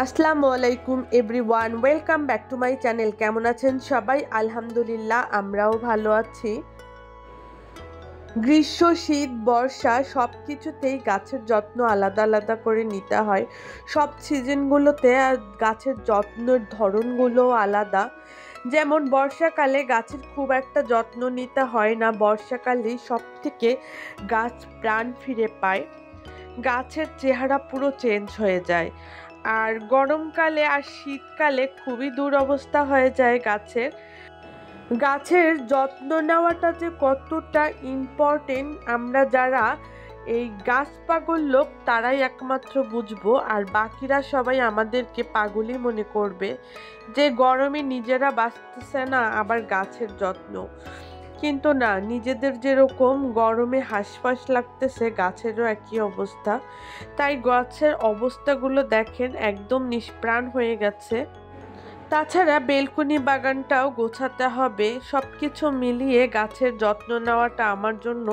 আসসালামু আলাইকুম everyone, welcome back to my channel. কেমন আছেন সবাই? আলহামদুলিল্লাহ, আমরাও ভালো আছি। গ্রীষ্ম, শীত, বর্ষা সব কিছুতেই গাছের যত্ন আলাদা আলাদা করে নিতে হয়। সব সিজনগুলোতে গাছের যত্নের ধরনগুলো আলাদা। যেমন বর্ষাকালে গাছের খুব একটা যত্ন নিতে হয় না, বর্ষাকালেই সব থেকে গাছ প্রাণ ফিরে পায়, গাছের চেহারা পুরো চেঞ্জ হয়ে যায়। আর গরমকালে আর শীতকালে খুবই দুরবস্থা হয়ে যায় গাছের। গাছের যত্ন নেওয়াটা যে কতটা ইম্পর্টেন্ট, আমরা যারা এই গাছ পাগল লোক তারাই একমাত্র বুঝবো। আর বাকিরা সবাই আমাদেরকে পাগলই মনে করবে যে গরমে নিজেরা বাঁচতেছে না, আবার গাছের যত্ন। কিন্তু না, নিজেদের যেরকম গরমে হাঁসফাঁস লাগতেছে, গাছেরও একই অবস্থা। তাই গাছের অবস্থাগুলো দেখেন, একদম নিষ্প্রাণ হয়ে গেছে। তাছাড়া বেলকনি বাগানটাও গোছাতে হবে। সব কিছু মিলিয়ে গাছের যত্ন নেওয়াটা আমার জন্য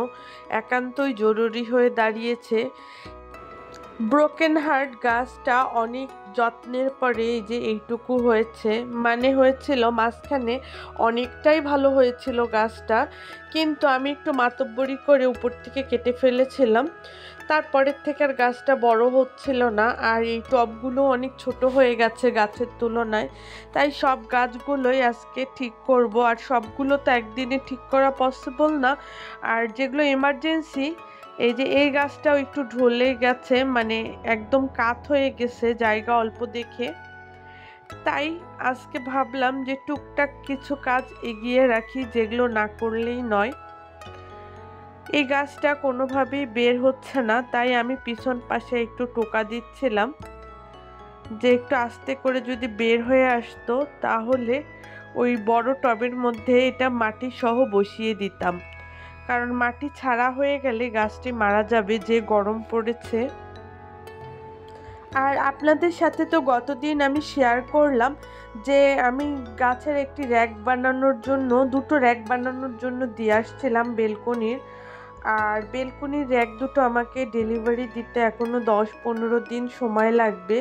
একান্তই জরুরি হয়ে দাঁড়িয়েছে। ব্রোকেন হার্ট গাছটা অনেক যত্নের পরে এই যে এইটুকু হয়েছে, মানে হয়েছিল মাঝখানে অনেকটাই ভালো হয়েছিল গাছটা, কিন্তু আমি একটু মাতব্বরি করে উপর থেকে কেটে ফেলেছিলাম। তারপরের থেকে আর গাছটা বড় হচ্ছিল না, আর এই টবগুলো অনেক ছোট হয়ে গেছে গাছের তুলনায়। তাই সব গাছগুলোই আজকে ঠিক করব, আর সবগুলো তো একদিনে ঠিক করা পসিবল না। আর যেগুলো এমার্জেন্সি, এই যে এই গাছটাও একটু ঢলে গেছে, মানে একদম কাত হয়ে গেছে জায়গা অল্প দেখে। তাই আজকে ভাবলাম যে টুকটাক কিছু কাজ এগিয়ে রাখি, যেগুলো না করলেই নয়। এই গাছটা কোনোভাবেই বের হচ্ছে না, তাই আমি পিছন পাশে একটু টোকা দিচ্ছিলাম যে একটু আস্তে করে যদি বের হয়ে আসতো তাহলে ওই বড় টবের মধ্যে এটা মাটি সহ বসিয়ে দিতাম, কারণ মাটি ছাড়া হয়ে গেলে গাছটি মারা যাবে, যে গরম পড়েছে। আর আপনাদের সাথে তো গতদিন আমি শেয়ার করলাম যে আমি গাছের একটি র্যাক বানানোর জন্য, দুটো র্যাক বানানোর জন্য দিয়ে আসছিলাম বেলকনির। আর বেলকনির র্যাক দুটো আমাকে ডেলিভারি দিতে এখনো 10-15 দিন সময় লাগবে।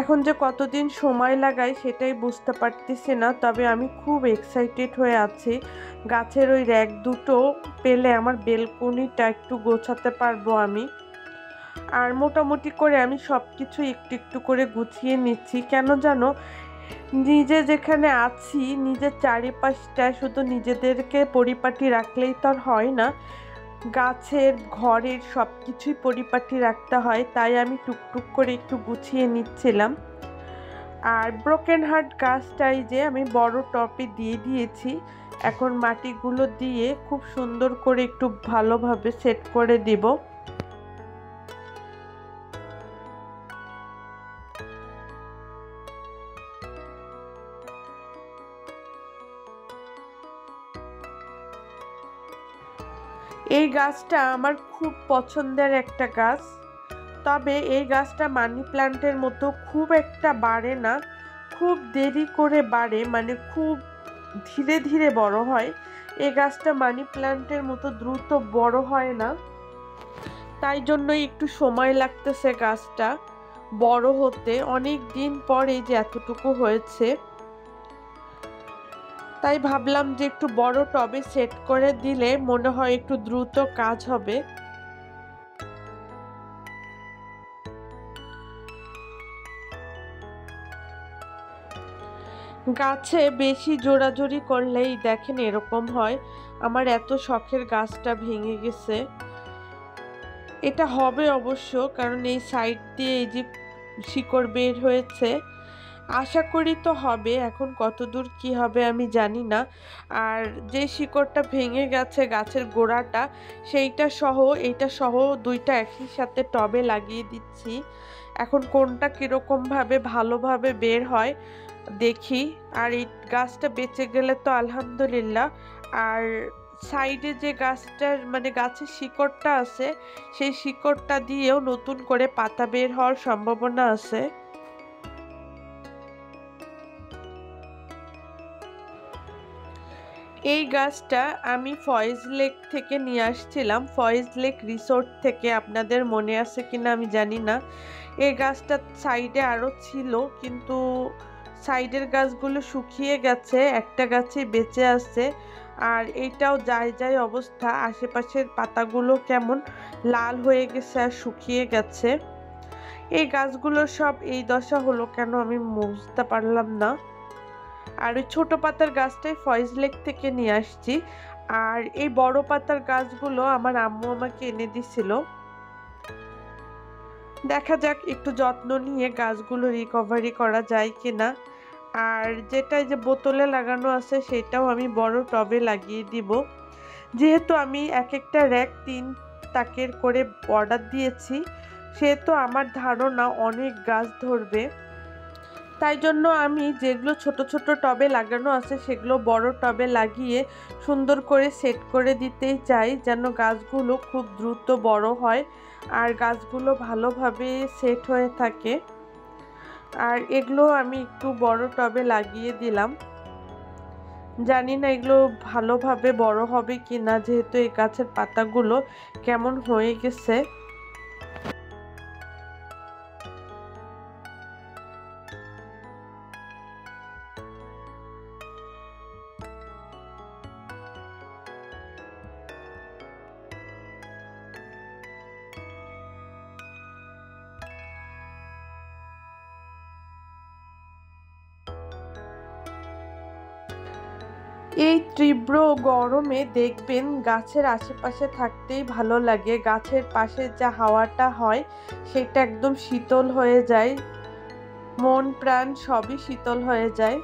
এখন যে কতদিন সময় লাগায় সেটাই বুঝতে পারতেছি না, তবে আমি খুব এক্সাইটেড হয়ে আছি। গাছের ওই র্যাক দুটো পেলে আমার বেলকনিটা একটু গোছাতে পারবো আমি। আর মোটামুটি করে আমি সব কিছু একটু একটু করে গুছিয়ে নিচ্ছি। কেন জানো, নিজে যেখানে আছি, নিজের চারিপাশটা শুধু নিজেদেরকে পরিপাটি রাখলেই তো আর হয় না, গাছের ঘরের সব কিছুই পরিপাটি রাখতে হয়। তাই আমি টুকটুক করে একটু গুছিয়ে নিচ্ছিলাম। আর ব্রোকেন হার্ট গাছটাই যে আমি বড় টবে দিয়ে দিয়েছি, এখন মাটিগুলো দিয়ে খুব সুন্দর করে একটু ভালোভাবে সেট করে দিব। এই গাছটা আমার খুব পছন্দের একটা গাছ, তবে এই গাছটা মানি প্ল্যান্টের মতো খুব একটা বাড়ে না, খুব দেরি করে বাড়ে, মানে খুব ধীরে ধীরে বড় হয়। এই গাছটা মানি প্ল্যান্টের মতো দ্রুত বড় হয় না, তাই জন্যই একটু সময় লাগতেছে গাছটা বড় হতে। অনেক দিন পরে যে এতটুকু হয়েছে, তাই ভাবলাম যে একটু বড় টবে সেট করে দিলে মনে হয় একটু দ্রুত কাজ হবে। গাছে বেশি জোরাজুরি করলেই দেখেন এরকম হয়। আমার এত শখের গাছটা ভেঙে গেছে। এটা হবে অবশ্য, কারণ এই সাইড দিয়ে এই যে শিকড় বের হয়েছে, আশা করি তো হবে। এখন কতদূর কি হবে আমি জানি না। আর যে শিকড়টা ভেঙে গেছে গাছের গোড়াটা, সেইটা সহ এইটা সহ দুইটা একই সাথে টবে লাগিয়ে দিচ্ছি। এখন কোনটা কিরকমভাবে ভালোভাবে বের হয় দেখি। আর এই গাছটা বেঁচে গেলে তো আলহামদুলিল্লাহ। আর সাইডে যে গাছটার মানে গাছের শিকড়টা আছে, সেই শিকড়টা দিয়েও নতুন করে পাতা বের হওয়ার সম্ভাবনা আছে। এই গাছটা আমি ফয়েজ লেক থেকে নিয়ে আসছিলাম, ফয়েজ লেক রিসোর্ট থেকে। আপনাদের মনে আছে কিনা আমি জানি না, এই গাছটা সাইডে আরও ছিল, কিন্তু সাইডের গাছগুলো শুকিয়ে গেছে, একটা গাছই বেঁচে আছে। আর এইটাও যায় যায় অবস্থা, আশেপাশের পাতাগুলো কেমন লাল হয়ে গেছে আর শুকিয়ে গেছে। এই গাছগুলোর সব এই দশা হলো কেন আমি বুঝতে পারলাম না। আর ওই ছোট পাতার গাছটাই ফয়েজ লেক থেকে নিয়ে আসছি। আর এই বড় পাতার গাছগুলো আমার আম্মু আমাকে এনে দিছিল। দেখা যাক একটু যত্ন নিয়ে গাছগুলো রিকভারি করা যায় কিনা। আর যেটা যে বোতলে লাগানো আছে সেটাও আমি বড় টবে লাগিয়ে দিব। যেহেতু আমি এক একটা র্যাক 3 তাকের করে অর্ডার দিয়েছি, সেহেতু আমার ধারণা অনেক গাছ ধরবে। তাই জন্য আমি যেগুলো ছোট ছোট টবে লাগানো আছে সেগুলো বড় টবে লাগিয়ে সুন্দর করে সেট করে দিতেই চাই, যেন গাছগুলো খুব দ্রুত বড় হয় আর গাছগুলো ভালোভাবে সেট হয়ে থাকে। আর এগুলো আমি একটু বড় টবে লাগিয়ে দিলাম। জানি না এগুলো ভালোভাবে বড় হবে কি না, যেহেতু এই গাছের পাতাগুলো কেমন হয়ে গেছে। এই তীব্র গরমে দেখবেন গাছের আশেপাশে থাকতেই ভালো লাগে। গাছের পাশে যা হাওয়াটা হয় সেটা একদম শীতল হয়ে যায়, মন প্রাণ সবই শীতল হয়ে যায়।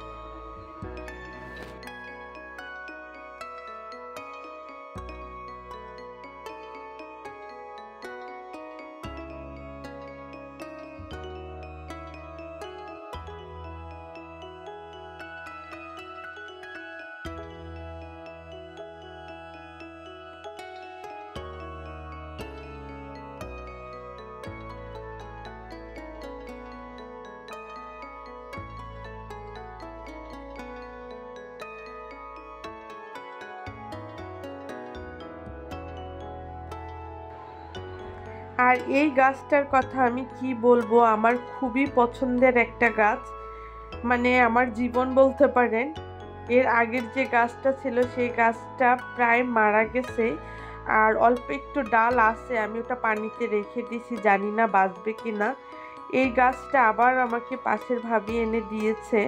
আর এই গাছটার কথা আমি কি বলবো, আমার খুবই পছন্দের একটা গাছ, মানে আমার জীবন বলতে পারেন। এর আগের যে গাছটা ছিল সেই গাছটা প্রায় মারা গেছে, আর অল্প একটু ডাল আছে, আমি ওটা পানিতে রেখে দিয়েছি, জানি না বাঁচবে কি না। এই গাছটা আবার আমাকে পাশের ভাবি এনে দিয়েছে।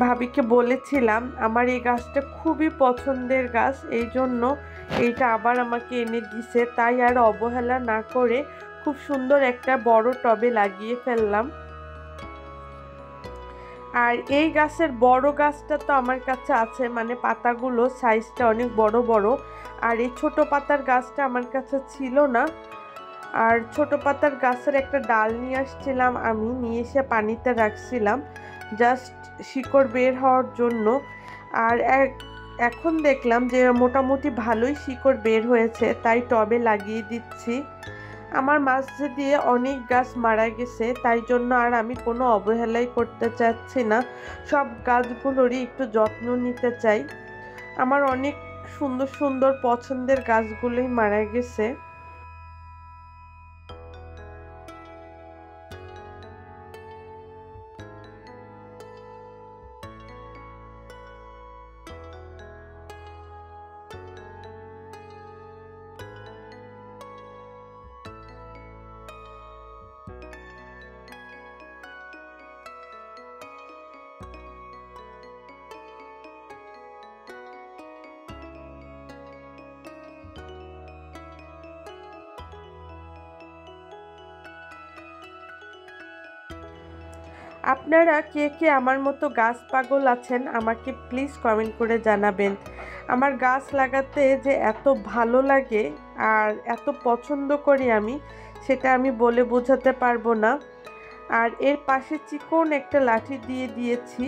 ভাবিকে বলেছিলাম আমার এই গাছটা খুবই পছন্দের গাছ, এই জন্য এইটা আবার আমাকে এনে দিছে। তাই আর অবহেলা না করে খুব সুন্দর একটা বড় টবে লাগিয়ে ফেললাম। আর এই গাছের বড় গাছটা তো আমার কাছে আছে, মানে পাতাগুলো সাইজটা অনেক বড় বড়। আর এই ছোট পাতার গাছটা আমার কাছে ছিল না। আর ছোট পাতার গাছের একটা ডাল নিয়ে আসছিলাম, আমি নিয়ে এসে পানিতে রাখছিলাম জাস্ট শিকড় বের হওয়ার জন্য। আর এখন দেখলাম যে মোটামুটি ভালোই শিকড় বের হয়েছে, তাই টবে লাগিয়ে দিচ্ছি। আমার মাঝে দিয়ে অনেক গাছ মারা গেছে, তাই জন্য আর আমি কোনো অবহেলাই করতে চাচ্ছি না, সব গাছগুলোরই একটু যত্ন নিতে চাই। আমার অনেক সুন্দর সুন্দর পছন্দের গাছগুলোই মারা গেছে। আপনারা কে কে আমার মতো গাছ পাগল আছেন আমাকে প্লিজ কমেন্ট করে জানাবেন। আমার গাছ লাগাতে যে এত ভালো লাগে আর এত পছন্দ করি আমি, সেটা আমি বলে বোঝাতে পারবো না। আর এর পাশে চিকন একটা লাঠি দিয়ে দিয়েছি,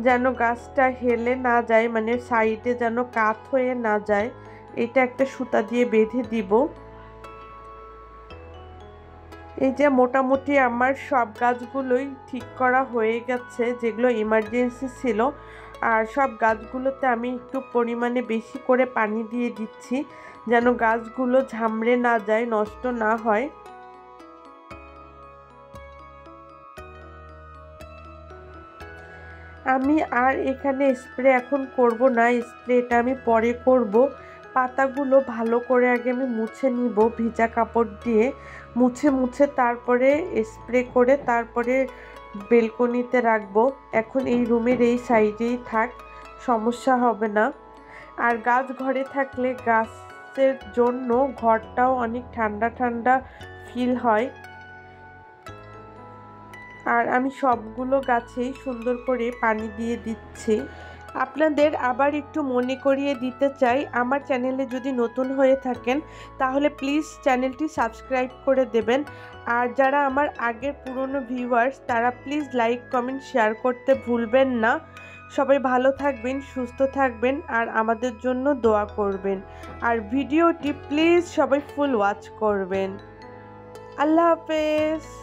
যেন গাছটা হেলে না যায়, মানে সাইডে যেন কাত হয়ে না যায়। এটা একটা সুতা দিয়ে বেঁধে দিব। এই যে মোটামুটি আমার সব গাছগুলোই ঠিক করা হয়ে গেছে, যেগুলো ইমার্জেন্সি ছিল। আর সব গাছগুলোতে আমি একটু পরিমাণে বেশি করে পানি দিয়ে দিচ্ছি, যেন গাছগুলো ঝামড়ে না যায়, নষ্ট না হয়। আমি আর এখানে স্প্রে এখন করব না, স্প্রেটা আমি পরে করব। পাতাগুলো ভালো করে আগে আমি মুছে নিব ভিজা কাপড় দিয়ে, মুছে তারপরে স্প্রে করে তারপরে বেলকনিতে রাখবো। এখন এই রুমের এই সাইডেই থাক, সমস্যা হবে না। আর গাছ ঘরে থাকলে গাছের জন্য ঘরটাও অনেক ঠান্ডা ঠান্ডা ফিল হয়। আর আমি সবগুলো গাছেই সুন্দর করে পানি দিয়ে দিচ্ছি। আপনাদের আবার একটু মনে করিয়ে দিতে চাই, আমার চ্যানেলে যদি নতুন হয়ে থাকেন তাহলে প্লিজ চ্যানেলটি সাবস্ক্রাইব করে দেবেন। আর যারা আমার আগের পুরনো ভিউয়ার্স তারা প্লিজ লাইক কমেন্ট শেয়ার করতে ভুলবেন না। সবাই ভালো থাকবেন, সুস্থ থাকবেন আর আমাদের জন্য দোয়া করবেন। আর ভিডিওটি প্লিজ সবাই ফুল ওয়াচ করবেন। আল্লাহ হাফেজ।